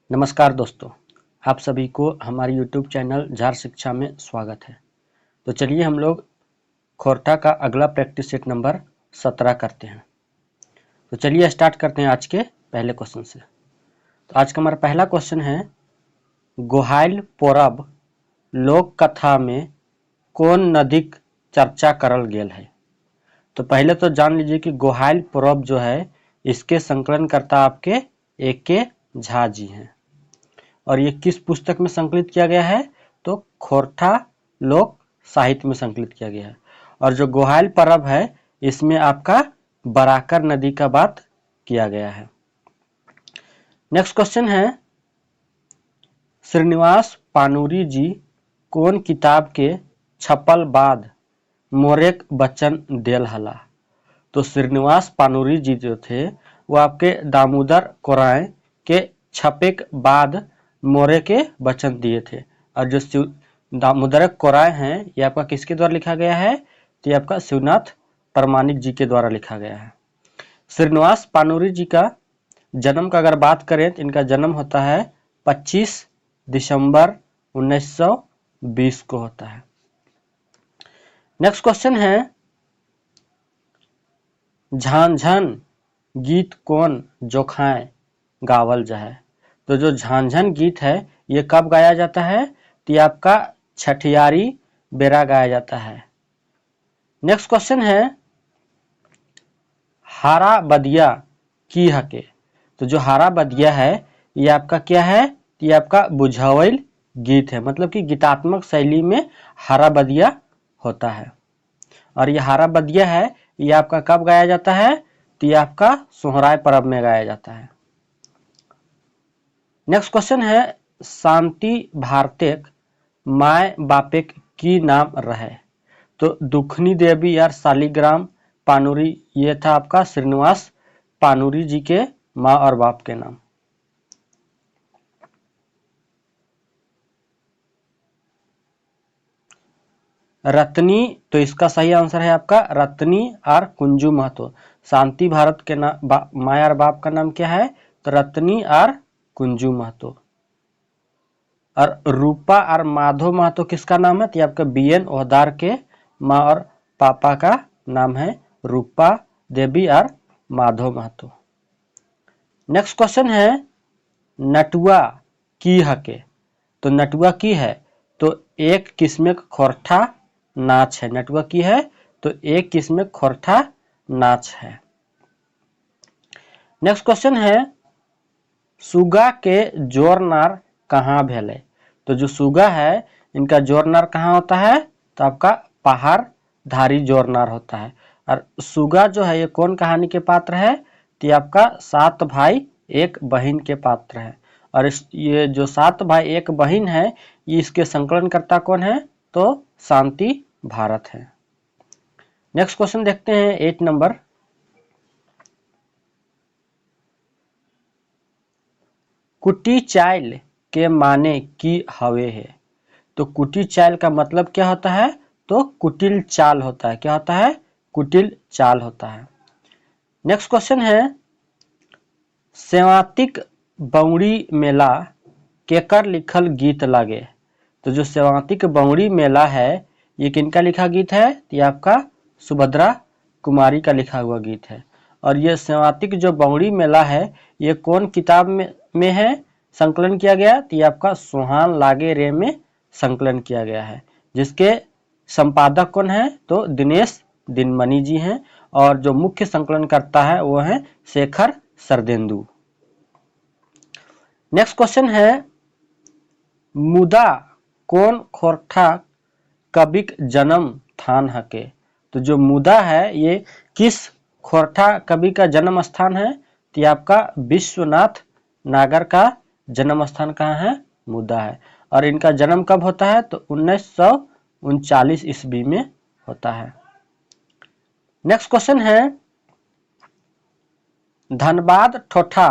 नमस्कार दोस्तों, आप सभी को हमारे YouTube चैनल झार शिक्षा में स्वागत है। तो चलिए हम लोग खोरठा का अगला प्रैक्टिस सेट नंबर 17 करते हैं। तो चलिए स्टार्ट करते हैं आज के पहले क्वेश्चन से। तो आज का हमारा पहला क्वेश्चन है, गोहाइल पोरब लोक कथा में कौन नदीक चर्चा करल गेल है। तो पहले तो जान लीजिए कि गोहाइल पोरब जो है इसके संकलनकर्ता आपके A.K. झा जी हैं और ये किस पुस्तक में संकलित किया गया है, तो खोरठा लोक साहित्य में संकलित किया गया है। और जो गोहाइल पर्व है इसमें आपका बराकर नदी का बात किया गया है। नेक्स्ट क्वेश्चन है, श्रीनिवास पानुरी जी कौन किताब के छपल बाद मोरेक बच्चन देल हला। तो श्रीनिवास पानुरी जी जो थे वो आपके दामोदर कोराय के छपे के बाद मोरे के वचन दिए थे। और जो दामोदर कोराय हैं ये आपका किसके द्वारा लिखा गया है, तो ये आपका शिवनाथ प्रामाणिक जी के द्वारा लिखा गया है। श्रीनिवास पानुरी जी का जन्म का अगर बात करें तो इनका जन्म होता है 25 दिसंबर 1920 को होता है। नेक्स्ट क्वेश्चन है, झांझन गीत कौन जोखाए गावल जाए। तो जो झांझन गीत है ये कब गाया जाता है, तो ये आपका छठियारी बेरा गाया जाता है। नेक्स्ट क्वेश्चन है, हारा बदिया की हके। तो जो हारा बदिया है ये आपका क्या है, ये आपका बुझावल गीत है, मतलब कि गीतात्मक शैली में हारा बदिया होता है। और ये हारा बदिया है ये आपका कब गाया जाता है, तो ये आपका सोहराय पर्व में गाया जाता है। नेक्स्ट क्वेश्चन है, शांति भारतेक माय बापेक की नाम रहे। तो दुखनी देवी यार शालिग्राम पानुरी ये था आपका श्रीनिवास पानुरी जी के माँ और बाप के नाम। रत्नी, तो इसका सही आंसर है आपका रत्नी और कुंजू महतो। शांति भारत के नाम माँ और बाप का नाम क्या है, तो रत्नी और कुंजू महतो। और रूपा और माधव महतो किसका नाम है, तो आपका BN ओहदार के माँ और पापा का नाम है रूपा देवी और माधव महतो। नेक्स्ट क्वेश्चन है, नटुआ की हके। तो नटुआ की है तो एक किस्म का खोरठा नाच है। नटुआ की है तो एक किस्म का खोरठा नाच है। नेक्स्ट क्वेश्चन है, सुगा के जोरनार कहाँ भेले। तो जो सुगा है इनका जोरनार कहाँ होता है, तो आपका पहाड़ धारी जोरनार होता है। और सुगा जो है ये कौन कहानी के पात्र है, तो ये आपका 7 भाई 1 बहन के पात्र है। और ये जो 7 भाई 1 बहन है ये इसके संकलनकर्ता कौन है, तो शांति भारत है। नेक्स्ट क्वेश्चन देखते हैं 8 नंबर, कुटी चाइल के माने की हवे है। तो कुटी चाल का मतलब क्या होता है, तो कुटिल चाल होता है। क्या होता है, कुटिल चाल होता है। नेक्स्ट क्वेश्चन है, सेवातिक बौड़ी मेला केकर लिखल गीत लागे। तो जो सेवातिक बौड़ी मेला है ये किनका लिखा गीत है, ये आपका सुभद्रा कुमारी का लिखा हुआ गीत है। और ये सेवातिक जो बौड़ी मेला है ये कौन किताब में है संकलन किया गया, तो ये आपका सुहान लागे रे में संकलन किया गया है, जिसके संपादक कौन है, तो दिनेश दिनमणि जी हैं। और जो मुख्य संकलन करता है वो है शेखर सरदेंदु। नेक्स्ट क्वेश्चन है, मुदा कौन खोरठा कविक जन्म स्थान हके। तो जो मुदा है ये किस खोरठा कवि का जन्म स्थान है, तो आपका विश्वनाथ नागर का जन्म स्थान कहाँ है, मुदा है। और इनका जन्म कब होता है, तो 1939 ईस्वी में होता है। नेक्स्ट क्वेश्चन है, धनबाद ठोठा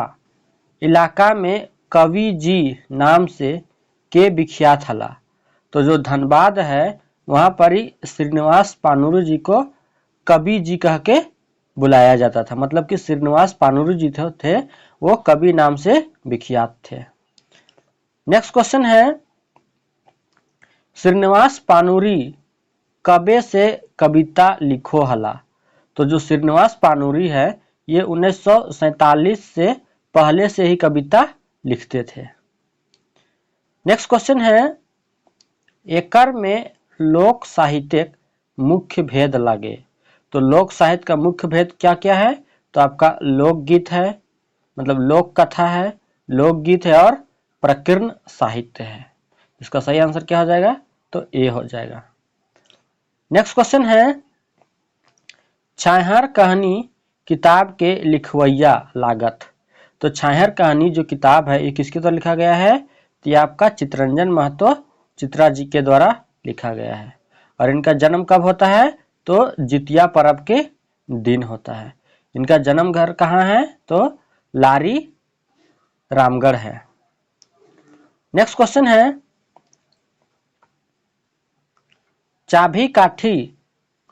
इलाका में कवि जी नाम से के विख्यात हला। तो जो धनबाद है वहां पर ही श्रीनिवास पानुरी जी को कवि जी कह के बुलाया जाता था, मतलब कि श्रीनिवास पानुरी जी थे वो कवि नाम से विख्यात थे। नेक्स्ट क्वेश्चन है, श्रीनिवास पानुरी कबे से कविता लिखो हला। तो जो श्रीनिवास पानुरी है ये 1947 से पहले से ही कविता लिखते थे। नेक्स्ट क्वेश्चन है, एकर में लोक साहित्यक मुख्य भेद लगे। तो लोक साहित्य का मुख्य भेद क्या क्या है? तो आपका लोकगीत है, मतलब लोक कथा है, लोकगीत है और प्रकीर्ण साहित्य है। इसका सही आंसर क्या हो जाएगा? तो ए हो जाएगा। नेक्स्ट क्वेश्चन है, छाहर कहानी किताब के लिखवैया लागत। तो छाहर कहानी जो किताब है ये किसके द्वारा लिखा गया है? तो ये आपका चित्तरंजन महतो चित्रा जी के द्वारा लिखा गया है। और इनका जन्म कब होता है? तो जितिया पर्व के दिन होता है। इनका जन्म घर कहाँ है? तो लारी रामगढ़ है। नेक्स्ट क्वेश्चन है, चाभी काठी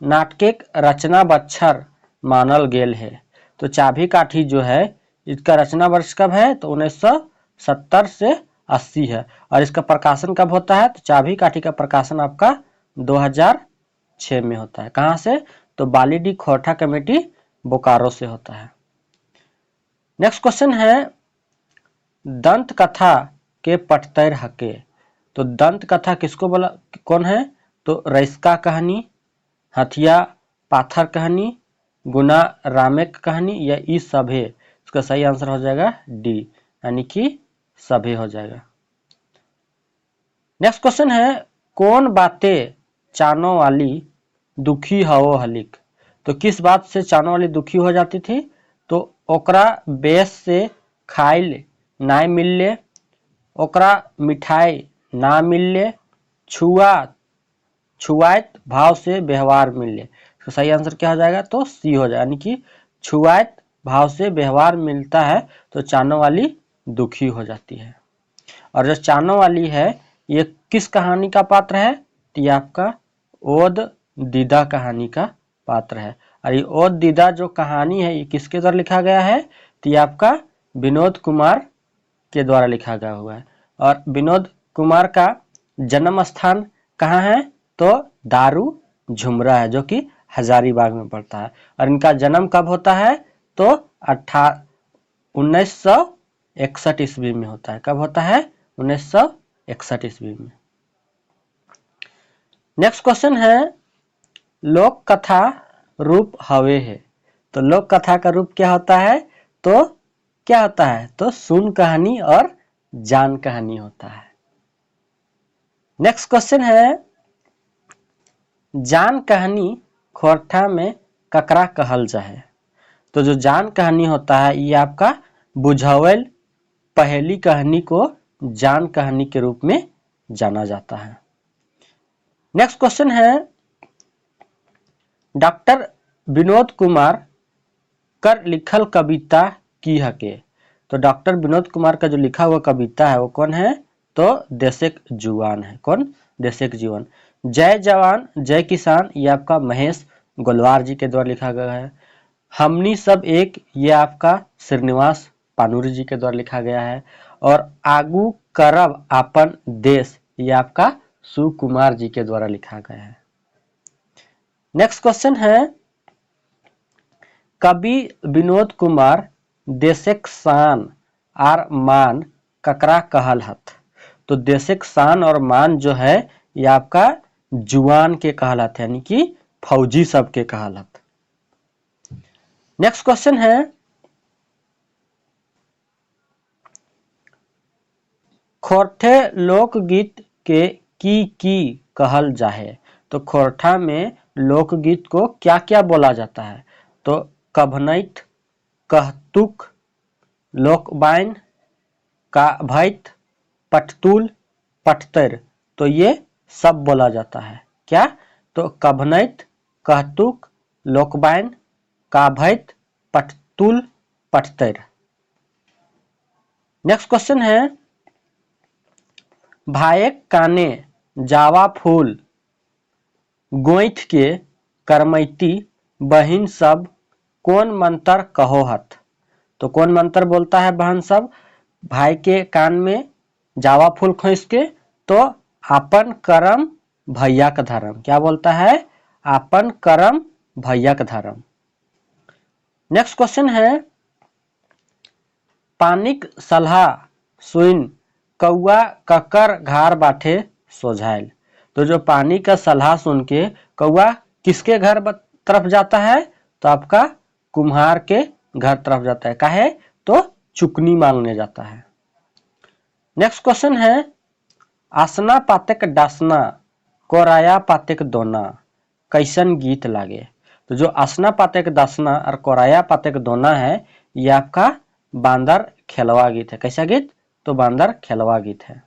नाटक रचना बच्छर मानल गेल है। तो चाभी काठी जो है इसका रचना वर्ष कब है? तो 1970 से 80 है। और इसका प्रकाशन कब होता है? तो चाभी काठी का प्रकाशन आपका 2006 में होता है। कहाँ से? तो बालीडी खोरठा कमेटी बोकारो से होता है। नेक्स्ट क्वेश्चन है, दंत कथा के पटतैर हके। तो दंत कथा किसको बोला, कौन है? तो रईस्का कहानी, हथिया पाथर कहानी, गुना रामेक कहानी या ई सभे। इसका सही आंसर हो जाएगा डी, यानी कि सभे हो जाएगा। नेक्स्ट क्वेश्चन है, कौन बातें चानो वाली दुखी हो हलिक। तो किस बात से चानो वाली दुखी हो जाती थी? तो ओकरा बेस से खाइल ना मिलले, ओकरा मिठाई ना मिलले, छुआत भाव से व्यवहार मिलले। तो सही आंसर क्या हो जाएगा? तो सी हो जाएगा, यानी कि छुआत भाव से व्यवहार मिलता है तो चानो वाली दुखी हो जाती है। और जो चानो वाली है ये किस कहानी का पात्र है? तो ये आपका ओद दीदा कहानी का पात्र है। और ये ओद दीदा जो कहानी है ये किसके द्वारा लिखा गया है? तो ये आपका विनोद कुमार के द्वारा लिखा गया हुआ है। और विनोद कुमार का जन्म स्थान कहाँ है? तो दारू झुमरा है जो कि हजारीबाग में पड़ता है। और इनका जन्म कब होता है? तो 1961 ईस्वी में होता है। कब होता है? 1961 ईस्वी में। नेक्स्ट क्वेश्चन है, लोक कथा रूप हवे है। तो लोक कथा का रूप क्या होता है? तो क्या होता है? तो सुन कहानी और जान कहानी होता है। नेक्स्ट क्वेश्चन है, जान कहानी खोरठा में ककरा कहल जाए। तो जो जान कहानी होता है ये आपका बुझावल पहली कहानी को जान कहानी के रूप में जाना जाता है। नेक्स्ट क्वेश्चन है, डॉक्टर विनोद कुमार कर लिखल कविता की हके। तो डॉक्टर विनोद कुमार का जो लिखा हुआ कविता है वो कौन है? तो देशक जुआन है। कौन? देशक जुआन। जय जवान जय किसान ये आपका महेश गोलवार जी के द्वारा लिखा गया है। हमनी सब एक ये आपका श्रीनिवास पानुरी जी के द्वारा लिखा गया है। और आगू करब आपन देश ये आपका सुकुमार जी के द्वारा लिखा गया है। नेक्स्ट क्वेश्चन है, कवि विनोद कुमार देशक शान आर मान ककरा कहल हथ। तो देशक शान और मान जो है ये आपका जुआन के कहल हथ, यानी कि फौजी सब के कहल हथ। नेक्स्ट क्वेश्चन है, खोरठे लोकगीत के की कहल जाहे। तो खोरठा में लोकगीत को क्या क्या बोला जाता है? तो कभनैत, कहतुक, लोकबाइन, काभैत, पठतुल, पठतर। तो ये सब बोला जाता है। क्या? तो कभनैत, कहतुक, लोकबाइन, काभैत, पठतुल, पठतर। नेक्स्ट क्वेश्चन है, भायक काने जावा फूल गोइठ के करमैती बहिन सब कौन मंत्र कहो हथ। तो कौन मंत्र बोलता है बहन सब? भाई के कान में जावा फूल खोस के, तो आपन करम भैया का धर्म। क्या बोलता है? आपन करम भैया का धर्म। नेक्स्ट क्वेश्चन है, पानिक सलाह सुन कौआ ककर घर बाटे सोझाइल। तो जो पानी का सलाह सुन के कौआ किसके घर तरफ जाता है? तो आपका कुम्हार के घर तरफ जाता है। काहे? तो चुकनी मांगने जाता है। नेक्स्ट क्वेश्चन है, आसना पातेक डासना कोराया पातेक दोना कैसन गीत लागे। तो जो आसना पातेक दासना और कोराया पातेक दोना है, ये आपका बांदर खेलवा गीत है। कैसा गीत? तो बांदर खेलवा गीत है।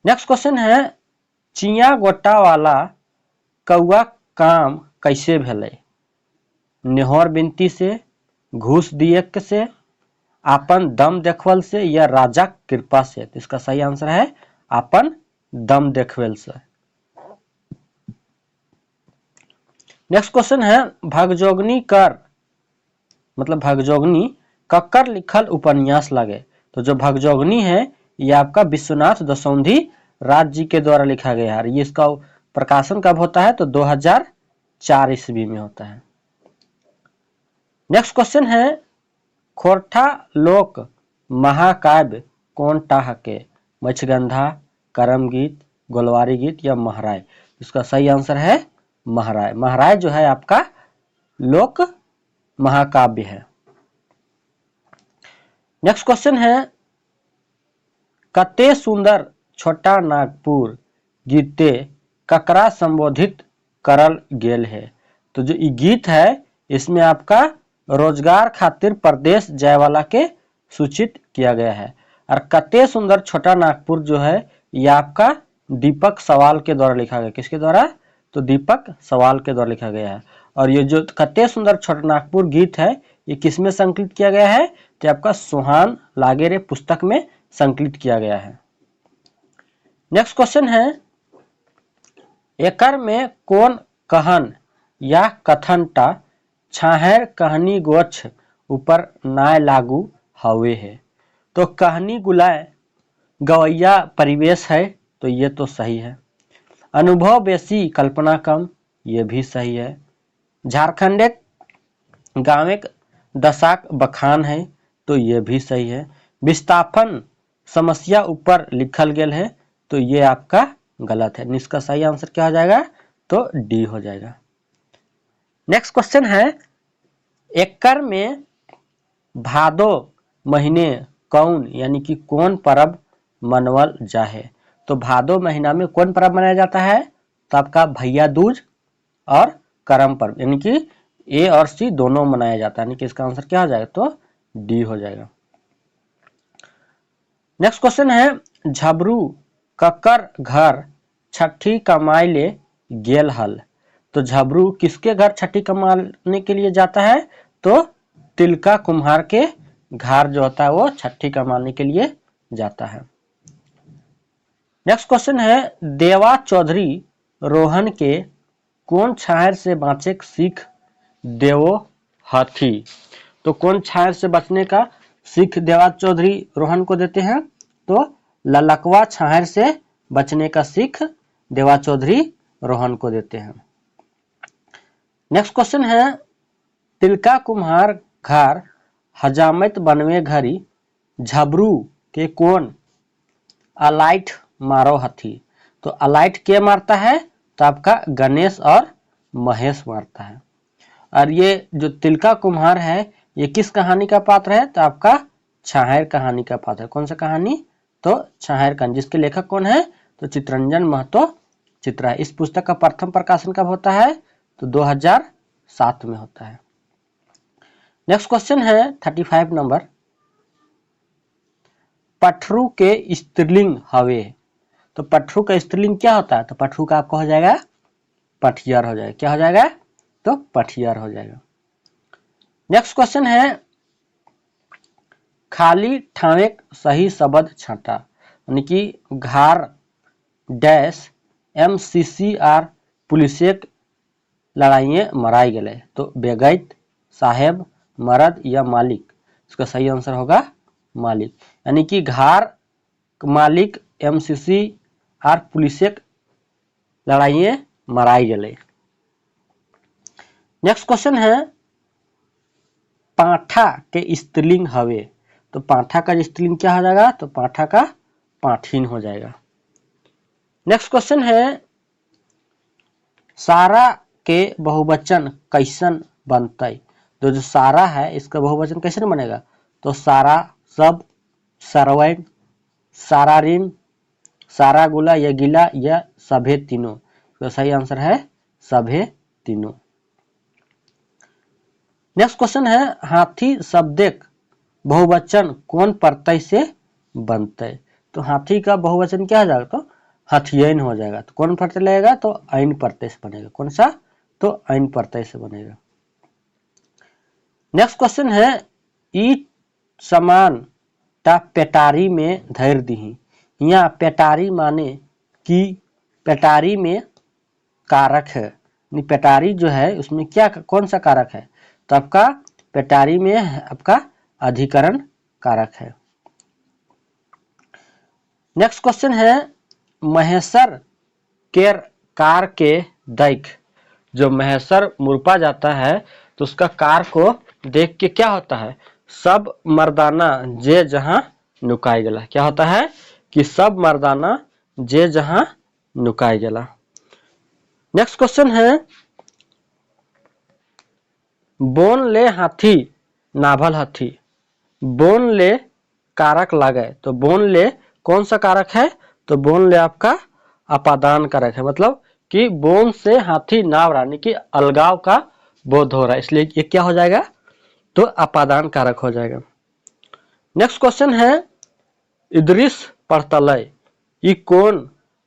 नेक्स्ट क्वेश्चन है, चिया गोटा वाला कौआ काम कैसे भेले? नेहर बिनती से, घूस दिए से, आपन दम देखवल से, या राजा कृपा से। तो इसका सही आंसर है आपन दम देखवल से। नेक्स्ट क्वेश्चन है, भगजोगनी कर मतलब भगजोगनी कक्कर लिखल उपन्यास लगे। तो जो भगजोगनी है ये आपका विश्वनाथ दसौंधी राज जी के द्वारा लिखा गया है। ये इसका प्रकाशन कब होता है? तो 2004 ईस्वी में होता है। नेक्स्ट क्वेश्चन है, खोरठा लोक महाकाव्य कौन टाह के? मत्स्यगंधा, करमगीत, गोलवारी गीत या महराय। इसका सही आंसर है महराय। महराय जो है आपका लोक महाकाव्य है। नेक्स्ट क्वेश्चन है, कते सुंदर छोटा नागपुर गीते ककरा संबोधित करल गेल है। तो जो ये गीत है इसमें आपका रोजगार खातिर प्रदेश जाए वाला के सूचित किया गया है। और कते सुंदर छोटा नागपुर जो है ये आपका दीपक सवाल के द्वारा लिखा गया। किसके द्वारा? तो दीपक सवाल के द्वारा लिखा गया है। और ये जो कते सुंदर छोटा नागपुर गीत है ये किसमें संकलित किया गया है? तो आपका सोहान लागेरे पुस्तक में संकलित किया गया है। नेक्स्ट क्वेश्चन है, एकर में कौन कहन या कथनटा छाहर कहानी गोछ ऊपर नाय लागू हवे है। तो कहानी गुलाय गवैया परिवेश है, तो ये तो सही है। अनुभव बेसी कल्पना कम, ये भी सही है। झारखंड गाँव एक दशाक बखान है, तो ये भी सही है। विस्थापन समस्या ऊपर लिखल गेल है, तो ये आपका गलत है। इसका सही आंसर क्या हो जाएगा? तो डी हो जाएगा। नेक्स्ट क्वेश्चन है, एकर में भादो महीने कौन यानी कि कौन पर्व मनवल जाहे। तो भादो महीना में कौन पर्व मनाया जाता है? तो आपका भैया दूज और करम पर्व यानी कि ए और सी दोनों मनाया जाता है। यानी कि इसका आंसर क्या हो जाएगा? तो डी हो जाएगा। नेक्स्ट क्वेश्चन है, झबरू ककर घर छठी कमाई ले गेल हल। तो झबरू किसके घर छठी कमाने के लिए जाता है? तो तिलका कुम्हार के घर जो होता है वो छठी कमाने के लिए जाता है। नेक्स्ट क्वेश्चन है, देवा चौधरी रोहन के कौन छायर से बाँचे सीख देवो हाथी। तो कौन छायर से बचने का सीख देवा चौधरी रोहन को देते हैं? तो ललकवा छायर से बचने का सीख देवा चौधरी रोहन को देते हैं। नेक्स्ट क्वेश्चन है, तिलका कुम्हार घर हजामत बनवे घड़ी झबरू के कौन अलाइट मारो हथी। तो अलाइट के मारता है? तो आपका गणेश और महेश मारता है। और ये जो तिलका कुम्हार है ये किस कहानी का पात्र है? तो आपका छाहर कहानी का पात्र है। कौन सा कहानी? तो छाहर कहानी, जिसके लेखक कौन है? तो चितरंजन महतो चित्रा है। इस पुस्तक का प्रथम प्रकाशन कब होता है? तो 2007 में होता है। नेक्स्ट क्वेश्चन है 35 नंबर, पठरू के स्त्रीलिंग हवे। तो पठरू का स्त्रीलिंग क्या होता है? तो पठरू का आपका हो जाएगा पठियर हो जाएगा। क्या हो जाएगा? तो पठियर हो जाएगा। नेक्स्ट क्वेश्चन है, खाली ठावे सही शब्द छाटा यानी कि घार डैश MCCR पुलिस लड़ाइए मराई गए। तो बेगैत, साहेब, मर्द या मालिक। इसका सही आंसर होगा मालिक। यानी कि घार मालिक एमसीसी और पुलिसक लड़ाइए मराई गए। नेक्स्ट क्वेश्चन है पाठा के स्त्रीलिंग हवे, तो पाठा का स्त्रीलिंग क्या हो जाएगा, तो पाठा का पाठीन हो जाएगा। नेक्स्ट क्वेश्चन है सारा के बहुवचन कैसन बनते, तो जो सारा है इसका बहुवचन कैसे बनेगा, तो सारा, सब, सर्वैन, सारा ऋण, सारा गुला या गिला या सभे तीनों, तो सही आंसर है सभे तीनों। नेक्स्ट क्वेश्चन है हाथी शब्दक बहुवचन कौन प्रत्यय से बनते, तो हाथी का बहुवचन क्या हो जाएगा, तो हथियन हो जाएगा। तो कौन प्रत्यय लगेगा, तो ऐन प्रत्यय से बनेगा। कौन सा, तो ऐन प्रत्यय से बनेगा। नेक्स्ट क्वेश्चन है ई समान ता पेटारी में धैर्य दीही, यहाँ पेटारी माने कि पेटारी में कारक है, पेटारी जो है उसमें क्या कौन सा कारक है, तो आपका पेटारी में आपका अधिकरण कारक है। नेक्स्ट क्वेश्चन है महेश्वर के कार के दैख, जो महेश्वर मुरपा जाता है तो उसका कार को देख के क्या होता है, सब मर्दाना जे जहां नुकाई गला, क्या होता है कि सब मर्दाना जे जहां नुकाई गला। नेक्स्ट क्वेश्चन है बोन ले हाथी नाभल हाथी, बोन ले कारक लागे, तो बोन ले कौन सा कारक है, तो बोन ले आपका अपादान कारक है, मतलब कि बोन से हाथी नाव यानी कि अलगाव का बोध हो रहा है, इसलिए ये क्या हो जाएगा, तो अपादान कारक हो जाएगा। नेक्स्ट क्वेश्चन है इद्रिस पढ़तलय ये कौन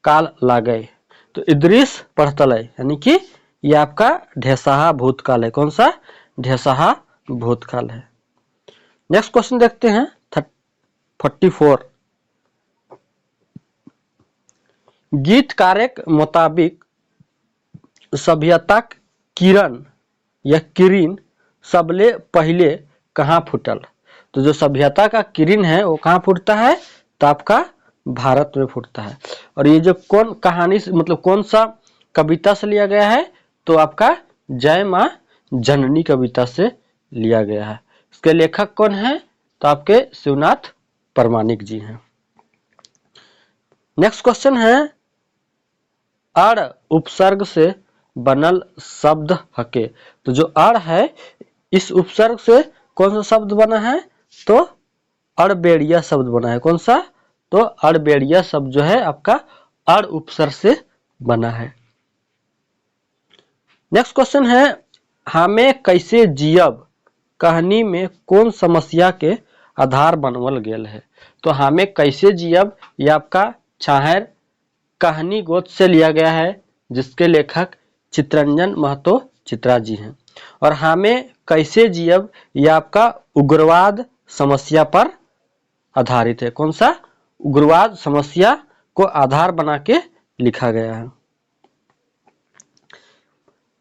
काल लागे, तो इद्रिस पढ़तलय यानी कि ये आपका ढेसाहा भूतकाल है। कौन सा, ढेसाहा भूतकाल है। नेक्स्ट क्वेश्चन देखते हैं 44 गीतकारक मुताबिक सभ्यता किरण या किरण सबले पहले कहाँ फूटल, तो जो सभ्यता का किरण है वो कहाँ फूटता है, तो आपका भारत में फूटता है। और ये जो कौन कहानी से मतलब कौन सा कविता से लिया गया है, तो आपका जय मां जननी कविता से लिया गया है। इसके लेखक कौन है, तो आपके शिवनाथ परमाणिक जी हैं। नेक्स्ट क्वेश्चन है अड़ उपसर्ग से बनल शब्द हके, तो जो अड़ है इस उपसर्ग से कौन सा शब्द बना है, तो अड़बेड़िया शब्द बना है। कौन सा, तो अड़बेड़िया शब्द जो है आपका अड़ उपसर्ग से बना है। नेक्स्ट क्वेश्चन है हमें कैसे जियब कहानी में कौन समस्या के आधार बनवल गेल है, तो हमें कैसे जियब ये आपका छाहर कहानी गोद से लिया गया है, जिसके लेखक चित्रंजन महतो चित्रा जी हैं। और हमें कैसे जियब ये आपका उग्रवाद समस्या पर आधारित है। कौन सा, उग्रवाद समस्या को आधार बना के लिखा गया है।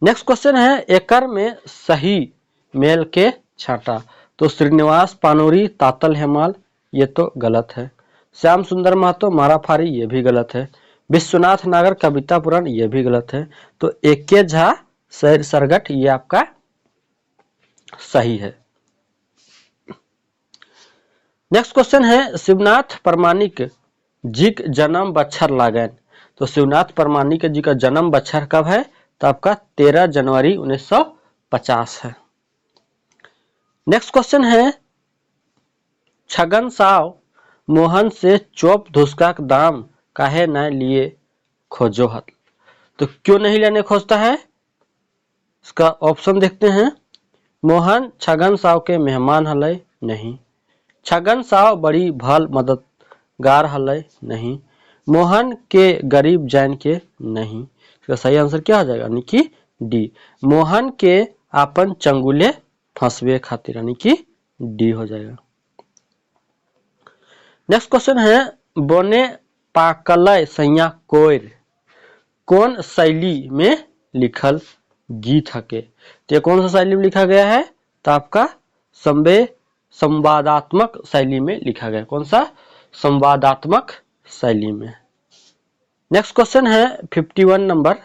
नेक्स्ट क्वेश्चन है एकर में सही मेल के छाटा, तो श्रीनिवास पानोरी तातल हेमाल ये तो गलत है, श्याम सुंदर महतो माराफारी ये भी गलत है, विश्वनाथ नागर कविता पुराण ये भी गलत है, तो एके झा शहर सरगट ये आपका सही है। नेक्स्ट क्वेश्चन है शिवनाथ परमाणिक जी का जन्म बच्छर लागन, तो शिवनाथ परमाणिक जी का जन्म बच्छर कब है, तो आपका 13 जनवरी 1950 है। नेक्स्ट क्वेश्चन है छगन साव मोहन से चौप धुसका का दाम काहे न लिए खोजो हत, तो क्यों नहीं लेने खोजता है, इसका ऑप्शन देखते हैं। मोहन छगन साव के मेहमान हलय नहीं, छगन साव बड़ी भल मददगार हलय नहीं, मोहन के गरीब जान के नहीं, इसका सही आंसर क्या हो जाएगा, यानी कि डी, मोहन के आपन चंगुले फंसवे खातिर, यानी कि डी हो जाएगा। नेक्स्ट क्वेश्चन है बोने पाकलय सैया कोयर कौन शैली में लिखल गीत हके, तो ये कौन सा शैली में लिखा गया है, तो आपका संवादात्मक शैली में लिखा गया। कौन सा, संवादात्मक शैली में। नेक्स्ट क्वेश्चन है 51 नंबर।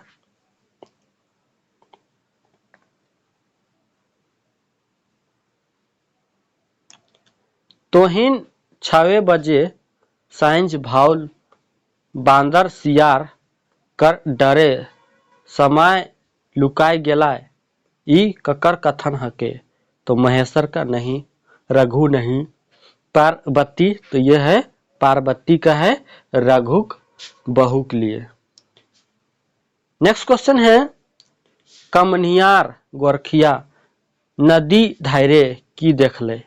तोहिन 6 बजे साइंज भाव बांदर सियार कर डरे समय लुकाय गेला ई ककर कथन हके। तो महेश्वर का नहीं, रघु नहीं, पार्वती, तो यह है पार्वती का है, रघु बहू के लिए। नेक्स्ट क्वेश्चन है कमनियार गोरखिया नदी धायरे की देख ले।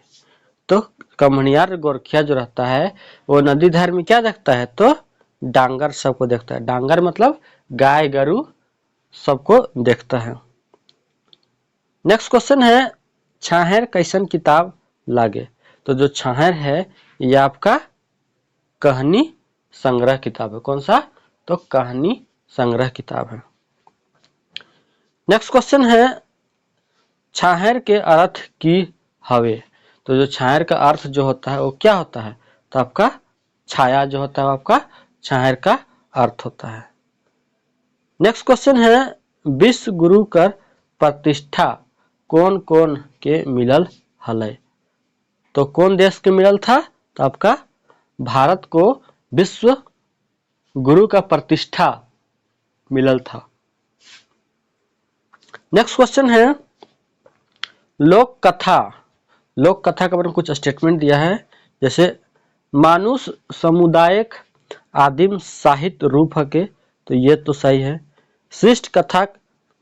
तो कमनियार गोरखिया जो रहता है वो नदी धार में क्या देखता है, तो डांगर सबको देखता है। डांगर मतलब गाय गरु सबको देखता है। नेक्स्ट क्वेश्चन है छाहेर कैसन किताब लागे। तो जो छाहेर है ये आपका कहानी संग्रह किताब है। कौन सा, तो कहानी संग्रह किताब है। नेक्स्ट क्वेश्चन है छाहेर के अर्थ की हवे। तो जो छाहेर का अर्थ जो होता है वो क्या होता है, तो आपका छाया जो होता है वो आपका छाहेर का अर्थ होता है। नेक्स्ट क्वेश्चन है विश्व गुरु कर प्रतिष्ठा कौन कौन के मिलल हलै। तो कौन देश के मिलल था, तो आपका भारत को विश्व गुरु का प्रतिष्ठा मिलल था। नेक्स्ट क्वेश्चन है लोक कथा। लोक कथा के बारे में कुछ स्टेटमेंट दिया है, जैसे मानुष समुदायक आदिम साहित्य रूप हके, तो ये तो सही है। श्रेष्ठ कथा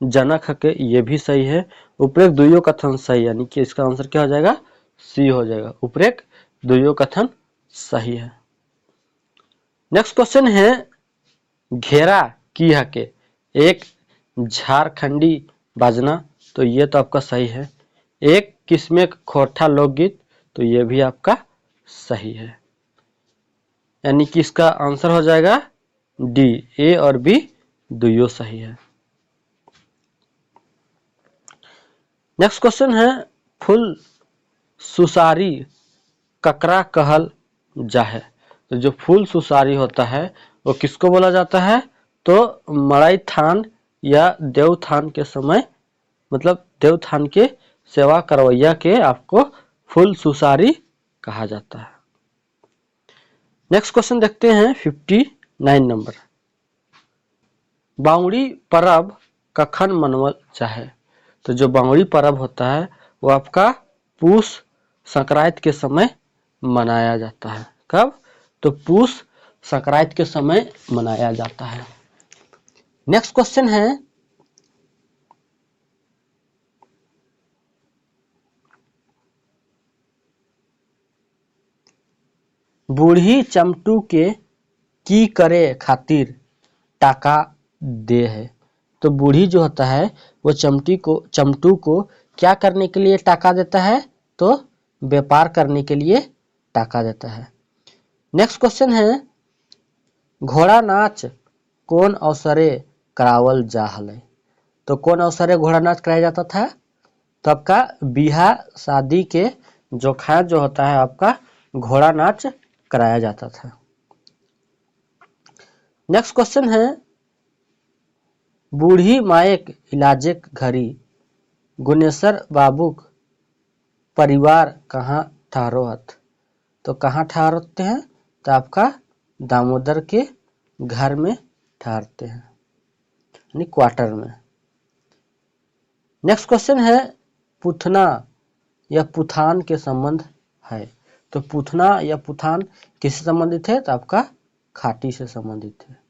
जनक हके, ये भी सही है। उपरेक्त दुइयो कथन सही, यानी कि इसका आंसर क्या हो जाएगा, सी हो जाएगा। उपरेक्त दुइयो कथन सही है। नेक्स्ट क्वेश्चन है घेरा की हके एक झारखंडी बाजना, तो ये तो आपका सही है। एक किस्में खोरठा लोकगीत, तो ये भी आपका सही है, यानी कि इसका आंसर हो जाएगा डी। ए और बी दुइयो सही है। नेक्स्ट क्वेश्चन है फुल सुसारी ककरा कहल जाहे। तो जो फूल सुसारी होता है वो किसको बोला जाता है, तो मड़ई थान या देवथान के समय, मतलब देवथान के सेवा करवैया के आपको फुल सुसारी कहा जाता है। नेक्स्ट क्वेश्चन देखते हैं 59 नंबर। बावड़ी परब कखन मनवल जाहे। तो जो बावड़ी परब होता है वो आपका पूस संक्रांति के समय मनाया जाता है। कब, तो पूस संक्रांति के समय मनाया जाता है। नेक्स्ट क्वेश्चन है बूढ़ी चमटू के की करे खातिर टाका दे है। तो बूढ़ी जो होता है वो चमटू को क्या करने के लिए टाका देता है, तो व्यापार करने के लिए टाका देता है। नेक्स्ट क्वेश्चन है घोड़ा नाच कौन अवसरे करावल जा हलै। तो कौन अवसरे घोड़ा नाच कराया जाता था, तो आपका बिहा शादी के जोखा जो होता है आपका घोड़ा नाच कराया जाता था। नेक्स्ट क्वेश्चन है बूढ़ी मायक इलाजेक घड़ी गुनेश्वर बाबूक परिवार कहाँ ठहरोहत। तो कहाँ ठहरते हैं, तो आपका दामोदर के घर में ठहरते हैं, यानी क्वार्टर में। नेक्स्ट क्वेश्चन है पुथना या पुथान के संबंध है। तो पुथना या पुथान किससे संबंधित है, तो आपका खाटी से संबंधित है।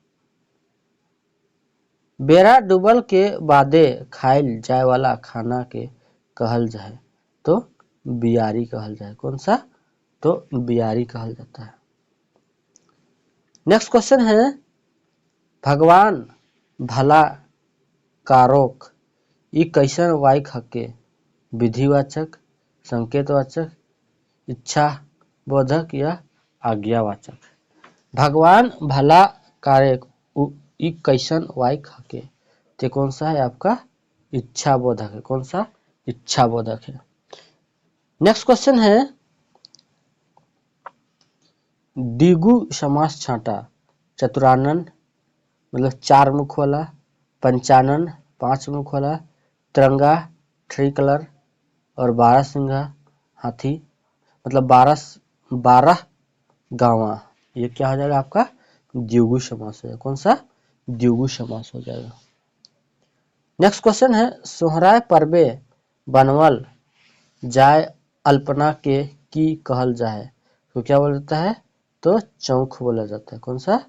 बेरा डूबल के बादे खाइल जाए वाला खाना के कहल जाए, तो बियारी कहल जाए। कौन सा, तो बियारी कहल जाता है। नेक्स्ट क्वेश्चन है भगवान भला कारोक ई कैसन वाक्य हके, विधिवाचक, संकेतवाचक, इच्छा बोधक या आज्ञावाचक। भगवान भला कारक ई कैसन वाक्य हके, तो कौन सा है आपका इच्छा बोधक है। कौन सा, इच्छा बोधक है। नेक्स्ट क्वेश्चन है द्विगु समास छांटा, चतुरानन मतलब 4 मुख वाला, पंचानन 5 मुख वाला, तिरंगा थ्री कलर और 12 सिंघा हाथी मतलब 12 गावा। ये क्या हो जाएगा आपका द्विगु समास हो जाएगा। कौन सा द्विगु समास हो जाएगा। नेक्स्ट क्वेश्चन है सोहराय पर्वे बनवल जाय अल्पना के की कहल जाए, तो क्या बोला जाता है, तो चौख बोला जाता है। कौन सा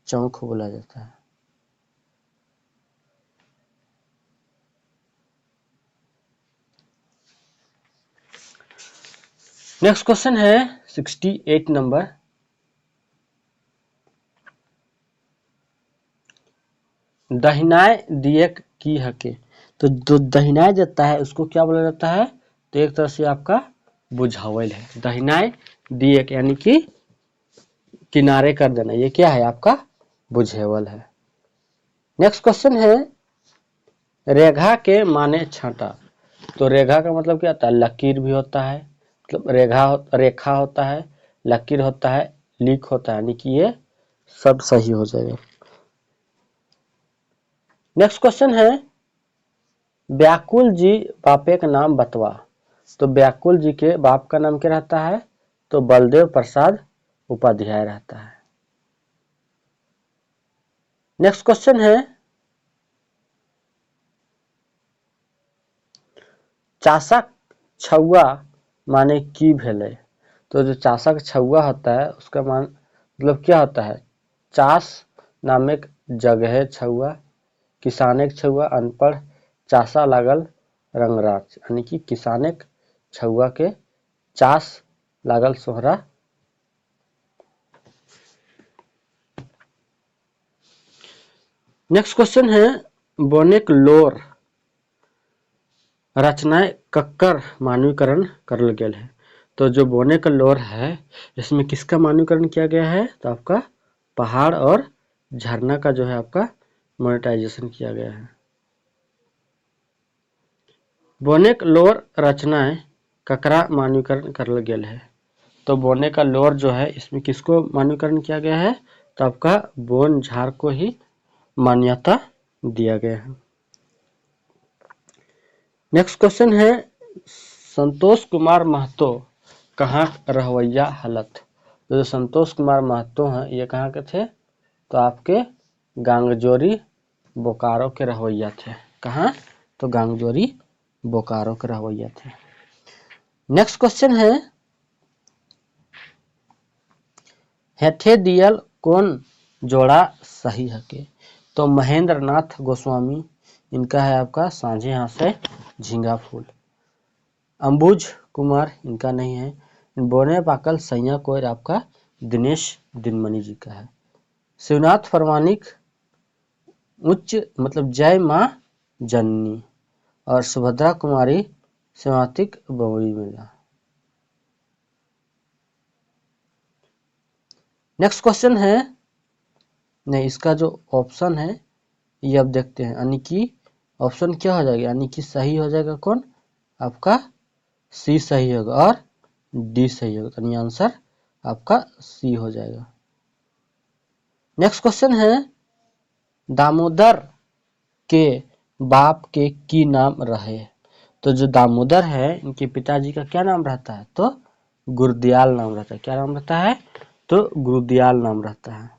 चौख बोला जाता है। नेक्स्ट क्वेश्चन है 68 नंबर, दहिनाय दियक की हके, तो जो दहिनाय जाता है उसको क्या बोला जाता है, तो एक तरह से आपका बुझावल है। दहिनाय दियक यानी कि किनारे कर देना, ये क्या है आपका बुझेवल है। नेक्स्ट क्वेश्चन है रेखा के माने छांटा, तो रेखा का मतलब क्या होता है, लकीर भी होता है, मतलब रेखा होता है, लकीर होता है, लीक होता है, यानी कि ये सब सही हो जाएगा। नेक्स्ट क्वेश्चन है व्याकुल जी बापे का नाम बतवा, तो व्याकुल जी के बाप का नाम क्या रहता है, तो बलदेव प्रसाद उपाध्याय रहता है। नेक्स्ट क्वेश्चन है चाशक छुआ माने की भेले, तो जो चाशक छुआ होता है उसका मान मतलब क्या होता है, चास नामक जगह छुआ, किसानक छुआ अनपढ़, चासा लागल रंगराज, यानी कि किसानक छुआ के चास लागल सोहरा। नेक्स्ट क्वेश्चन है बोनेक लोर रचनाएं कक्कर मानवीकरण करल गेल है, तो जो बोनेक लोर है इसमें किसका मानवीकरण किया गया है, तो आपका पहाड़ और झरना का जो है आपका मोनेटाइजेशन किया गया है। बोनेक लोर रचनाएं ककरा मानवीकरण करल गेल है, तो बोने का लोर जो है इसमें किसको मानवीकरण किया गया है, तो आपका बोन झार को ही मान्यता दिया गया है। नेक्स्ट क्वेश्चन है संतोष कुमार महतो कहाँ रहवैया हलत, तो जो संतोष कुमार महतो हैं ये कहाँ के थे, तो आपके गांगजोरी बोकारो के रहवैया थे। कहाँ, तो गांगजोरी बोकारो के रहवैया थे। नेक्स्ट क्वेश्चन है हेठे दियल कौन जोड़ा सही हके, तो महेंद्र नाथ गोस्वामी इनका है आपका सांझे हाथ से झींगा फूल, अंबुज कुमार इनका नहीं है, बोने पाकल सैया कोयर आपका दिनेश दिनमणि जी का है, शिवनाथ परमाणिक उच्च मतलब जय माँ जननी, और सुभद्रा कुमारी सेवातिक बवड़ी मिला। नेक्स्ट क्वेश्चन है, नहीं इसका जो ऑप्शन है ये अब देखते हैं, यानी कि ऑप्शन क्या हो जाएगा, यानी कि सही हो जाएगा कौन आपका सी सही होगा और डी सही होगा, तो आंसर आपका सी हो जाएगा। नेक्स्ट क्वेश्चन है दामोदर के बाप के की नाम रहे, तो जो दामोदर है इनके पिताजी का क्या नाम रहता है, तो गुरदयाल नाम रहता है। क्या नाम रहता है, तो गुरदयाल नाम रहता है।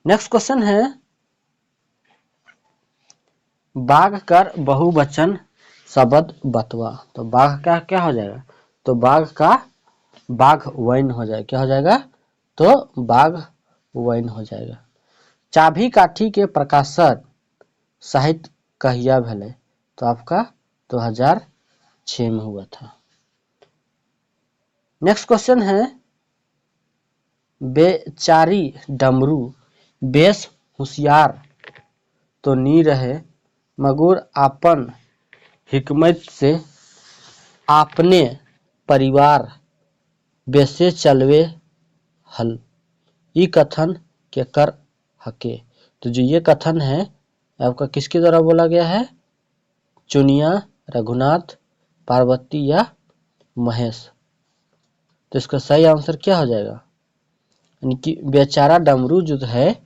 नेक्स्ट क्वेश्चन है बाघ कर बहुवचन शब्द बतवा, तो बाघ का क्या हो जाएगा, तो बाघ का बाघ वैन हो जाएगा, क्या हो जाएगा, तो बाघ वैन हो जाएगा। चाभी काठी के प्रकाशन साहित्य कहिया भेले, तो आपका 2006 में हुआ था। नेक्स्ट क्वेश्चन है बेचारी डमरू बेस होशियार तो नी रहे मगुर आपन हिकमत से आपने परिवार बेसे चलवे हल, ई कथन के कर हके, तो जो ये कथन है आपका किसके द्वारा बोला गया है, चुनिया, रघुनाथ, पार्वती या महेश, तो इसका सही आंसर क्या हो जाएगा, यानी कि बेचारा डमरू जो है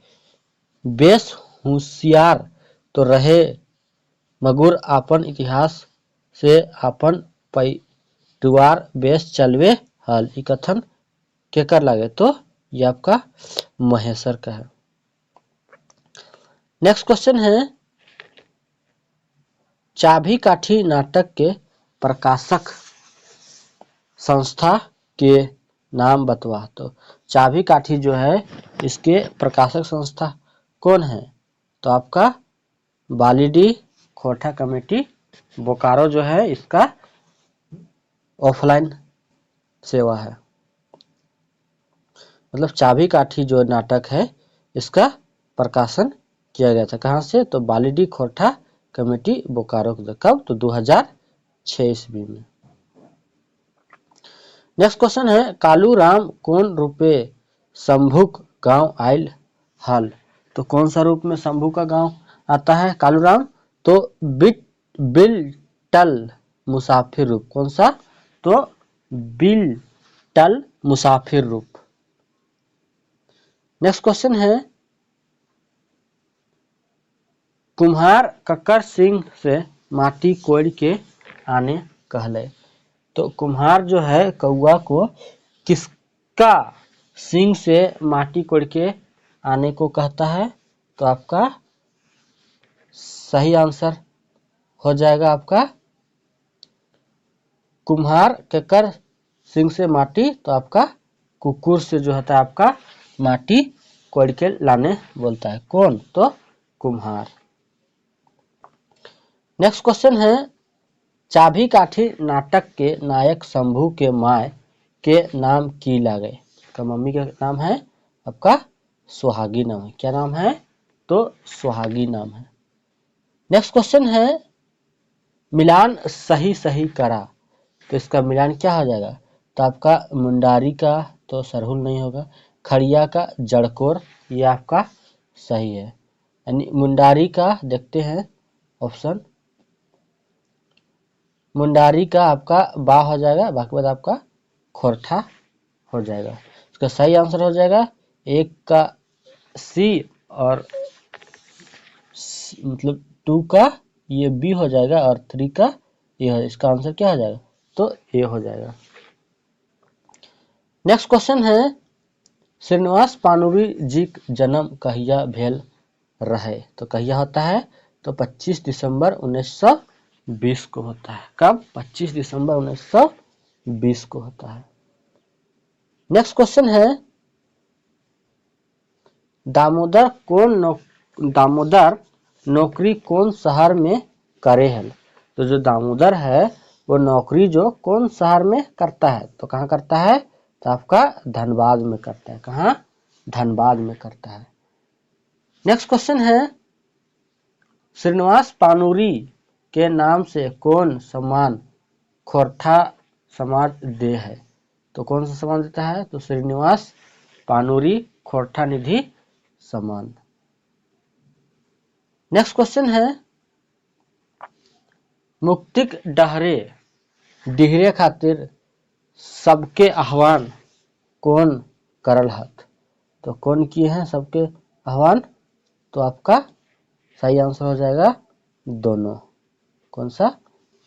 बेस होशियार तो रहे मगुर आपन इतिहास से आपन परिवार बेस चलवे हल। ई कथन केकर लागे, तो ये आपका महेश्वर का है। नेक्स्ट क्वेश्चन है चाभी काठी नाटक के प्रकाशक संस्था के नाम बतवा। तो चाभी काठी जो है इसके प्रकाशक संस्था कौन है, तो आपका बालीडी खोरठा कमेटी बोकारो जो है इसका ऑफलाइन सेवा है। मतलब चाबी काठी जो नाटक है इसका प्रकाशन किया गया था, कहाँ से, तो बालीडी खोरठा कमेटी बोकारो, कब, तो 2006 ईस्वी में। नेक्स्ट क्वेश्चन है कालू राम कौन रूपे शंभुक गांव आयल हल। तो कौन सा रूप में शंभू का गांव आता है कालू राम, तो बिलटल मुसाफिर रूप। कौन सा, तो बिलटल मुसाफिर रूप। नेक्स्ट क्वेश्चन है कुम्हार कक्कर सिंह से माटी कोड़ के आने कहले। तो कुम्हार जो है कौआ को किसका सिंह से माटी कोड़ के आने को कहता है, तो आपका सही आंसर हो जाएगा आपका कुम्हार कक्कर सिंह से माटी, तो आपका कुकुर से जो होता है आपका माटी कोड़ के लाने बोलता है। कौन, तो कुम्हार। नेक्स्ट क्वेश्चन है चाभी काठी नाटक के नायक शंभू के माय के नाम की लागे। तो मम्मी का नाम है आपका सुहागी नाम है। क्या नाम है, तो सुहागी नाम है। नेक्स्ट क्वेश्चन है मिलान सही सही करा। तो इसका मिलान क्या हो जाएगा, तो आपका मुंडारी का तो सरहुल नहीं होगा, खड़िया का जड़कोर, ये आपका सही है। यानी मुंडारी का देखते हैं ऑप्शन, मुंडारी का आपका बा हो जाएगा, बाकी बाद आपका खोरठा हो जाएगा। इसका सही आंसर हो जाएगा एक का सी और मतलब 2 का ये बी हो जाएगा और 3 का ए हो। इसका आंसर क्या हो जाएगा, तो ए हो जाएगा। नेक्स्ट क्वेश्चन है श्रीनिवास पानुरी जी जन्म कहिया भेल रहे। तो कहिया होता है, तो 25 दिसंबर 1920 को होता है। कब, 25 दिसंबर 1920 को होता है। नेक्स्ट क्वेश्चन है दामोदर नौकरी कौन शहर में करे है। तो जो दामोदर है वो नौकरी जो कौन शहर में करता है, तो कहाँ करता है, तो आपका धनबाद में करता है। कहाँ, धनबाद में करता है। नेक्स्ट क्वेश्चन है श्रीनिवास पानुरी के नाम से कौन सम्मान खोरठा समाज दे है। तो कौन सा सम्मान देता है, तो श्रीनिवास पानुरी खोरठा निधि सम्मान। नेक्स्ट क्वेश्चन है मुक्तिक डिहरे खातिर सबके आह्वान कौन करल हत। तो कौन किए हैं सबके आह्वान, तो आपका सही आंसर हो जाएगा दोनों। कौन सा,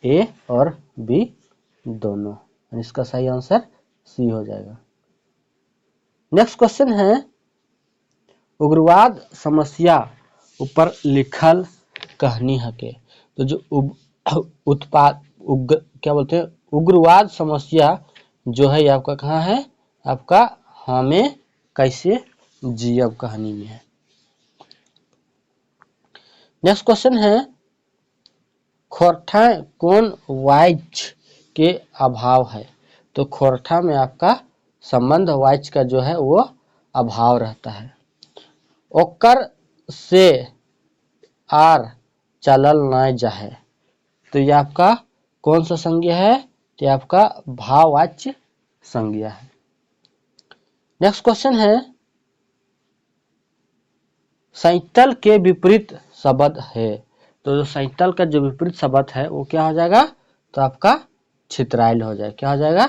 ए और बी दोनों। इसका सही आंसर सी हो जाएगा। नेक्स्ट क्वेश्चन है उग्रवाद समस्या ऊपर लिखल कहानी हके। तो जो क्या बोलते हैं उग्रवाद समस्या जो है ये आपका कहाँ है, आपका हमें कैसे जियब कहानी में है। नेक्स्ट क्वेश्चन है खोरठा कौन वाइच के अभाव है। तो खोरठा में आपका संबंध वाइच का जो है वो अभाव रहता है। ओकर से आर चलल न जाए। तो ये आपका कौन सा संज्ञा है, तो आपका भाववाच्य संज्ञा है। नेक्स्ट क्वेश्चन है सैतल के विपरीत शब्द है। तो जो सैतल का जो विपरीत शब्द है वो क्या हो जाएगा, तो आपका छितराइल हो जाएगा। क्या हो जाएगा,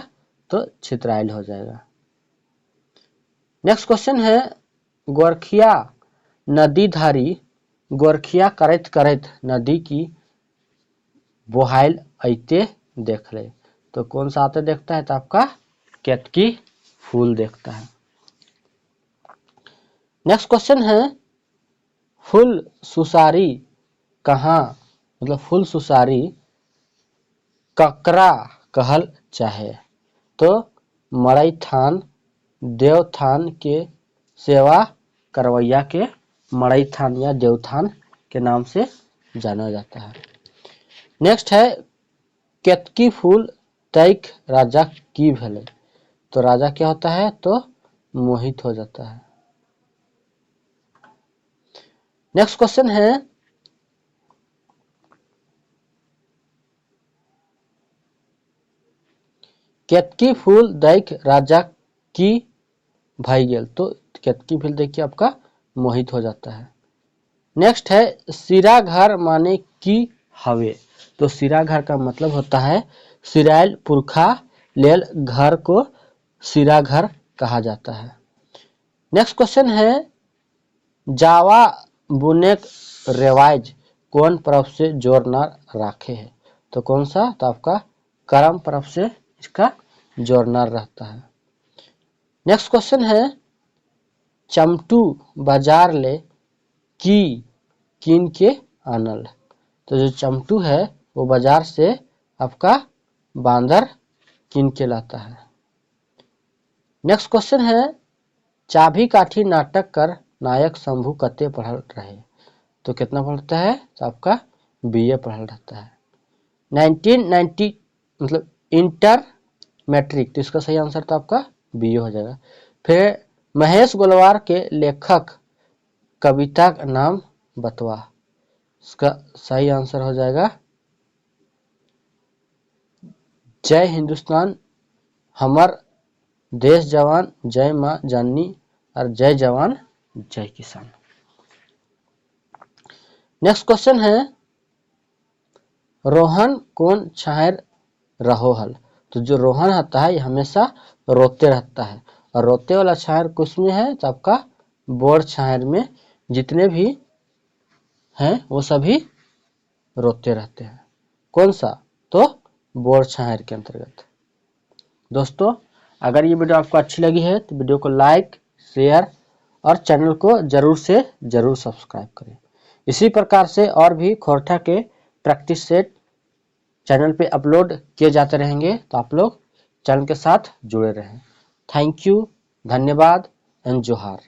तो चित्राइल हो जाएगा। नेक्स्ट क्वेश्चन है गोरखिया नदी धारी गोरखिया करत करत नदी की बोहाइल अइते देख ले। तो कौन सा आते देखता है? तो आपका केतकी फूल देखता है। नेक्स्ट क्वेश्चन है फूल सुसारी कहाँ, मतलब फूल सुसारी ककरा कहल चाहे? तो मड़ई थान देवथान के सेवा करवैया के मड़ई थान या देवथान के नाम से जाना जाता है। नेक्स्ट है केतकी फूल तैक राजा की भेले। तो राजा क्या होता है? तो मोहित हो जाता है। नेक्स्ट क्वेश्चन है केतकी फूल दैक राजा की भाई गेल। तो केतकी फूल देखिए आपका मोहित हो जाता है। नेक्स्ट है सिरा घर माने की हवे। तो सिरा घर का मतलब होता है सिराइल पुरखा लेल घर को सिरा घर कहा जाता है। नेक्स्ट क्वेश्चन है जावा बुने रेवाज कौन पर्व से जोड़ न राखे है? तो कौन सा? तो आपका करम पर्व से इसका जोड़ना रहता है। नेक्स्ट क्वेश्चन है चमटू बाजार ले की कीन के आनल। तो जो चमटू है वो बाजार से आपका बांदर कीन के लाता है। नेक्स्ट क्वेश्चन है चाभी काठी नाटक कर नायक शंभू कते पढ़ल रहे। तो कितना पढ़ता है? तो आपका बीए पढ़ल रहता है। 1990 मतलब इंटर मैट्रिक, तो इसका सही आंसर तो आपका बीए हो जाएगा। फिर महेश गोलवार के लेखक कविता का नाम बतवा। इसका सही आंसर हो जाएगा जय हिंदुस्तान, हमर देश जवान, जय माँ जाननी और जय जवान जय किसान। नेक्स्ट क्वेश्चन है रोहन कौन छायर रहो हल। तो जो रोहन होता है ये हमेशा रोते रहता है, और रोते वाला छायर किस में है? तो आपका बोर छायर में जितने भी हैं वो सभी रोते रहते हैं। कौन सा? तो बोर छायर के अंतर्गत। दोस्तों अगर ये वीडियो आपको अच्छी लगी है तो वीडियो को लाइक शेयर और चैनल को जरूर से जरूर सब्सक्राइब करें। इसी प्रकार से और भी खोरठा के प्रैक्टिस सेट चैनल पे अपलोड किए जाते रहेंगे, तो आप लोग चैनल के साथ जुड़े रहें। थैंक यू, धन्यवाद एंड जोहार।